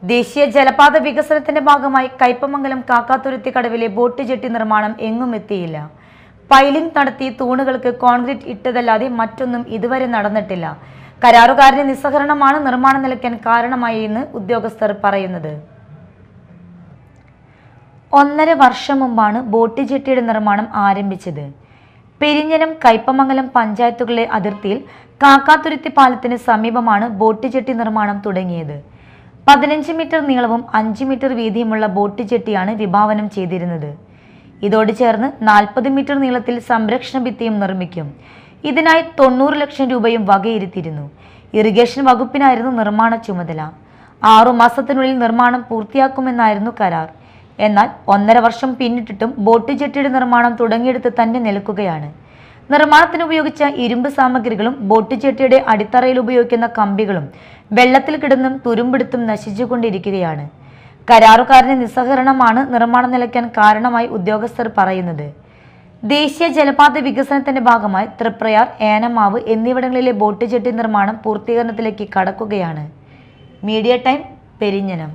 ദേശീയ ജലപാത വികസനത്തിന്റെ ഭാഗമായി കയ്പമംഗലം കാക്കാത്തുരുത്തി കടവിലെ ബോട്ട് ജെട്ടി നിർമ്മാണം എങ്ങും എത്തിയില്ല. പൈലിംഗ് നടത്തി തൂണുകൾക്ക് കോൺക്രീറ്റ് ഇട്ടതല്ലാതെ മറ്റൊന്നും ഇതുവരെ നടന്നിട്ടില്ല. കരാറുകാരന്റെ നിസ്സഹകരണമാണ് നിർമ്മാണം നിലയ്ക്കാൻ കാരണമായി എന്ന് ഉദ്യോഗസ്ഥർ പറയുന്നത്. 1.5 വർഷം മുമ്പാണ് ബോട്ട് ജെട്ടിയുടെ നിർമ്മാണം ആരംഭിച്ചത്. പെരിഞ്ഞനം, കയ്പമംഗലം പഞ്ചായത്തുകളിലെ അതിർത്തിയിൽ കാക്കാത്തുരുത്തി പാലത്തിന് സമീപമാണ് ബോട്ട് ജെട്ടി നിർമ്മാണം തുടങ്ങിയത്. 15 മീറ്റർ നീളവും 5 മീറ്റർ വീതിയുമുള്ള ബോട്ട് ജെട്ടിയാണ് വിഭാവനം ചെയ്തിരുന്നത്. ഇതോട് ചേർന്ന് 40 മീറ്റർ നീളത്തിൽ സംരക്ഷണ ഭിത്തിയും നിർമ്മിക്കും. ഇതിനായി 90 ലക്ഷം രൂപയും വകയിരുത്തിയിരുന്നു. ഇറിഗേഷൻ വകുപ്പിനായിരുന്നു നിർമ്മാണ ചുമതല. 6 മാസത്തിനുള്ളിൽ നിർമ്മാണം പൂർത്തിയാക്കുമെന്നായിരുന്നു കരാർ. എന്നാൽ 1.5 വർഷം പിന്നിട്ടിട്ടും ബോട്ട് ജെട്ടിയുടെ നിർമ്മാണം തുടങ്ങിയെടുത്ത് തന്നെ നിൽക്കുകയാണ്. നിർമ്മാണത്തിന് ഉപയോഗിച്ച ഇരുമ്പ് സാമഗ്രികളും ബോട്ട് ജെട്ടിയുടെ അടിത്തറയിൽ ഉപയോഗിക്കുന്ന കമ്പികളും വെള്ളത്തിൽ കിടന്നും തുരുമ്പെടുത്തും നശിച്ചുകൊണ്ടിരിക്കുകയാണ്. കരാറുകാരന്റെ നിസ്സഹകരണമാണ് നിർമ്മാണം നിലയ്ക്കാൻ കാരണമായി ഉദ്യോഗസ്ഥർ പറയുന്നത്. ദേശീയ ജലപാത വികസനത്തിന്റെ ഭാഗമായി തൃപ്രയാർ, ഏനമാവ് എന്നിവിടങ്ങളിലെ ബോട്ട് ജെട്ടി നിർമ്മാണം പൂർത്തീകരണത്തിലേക്ക് കടക്കുകയാണ്. Media time, Perinjanam.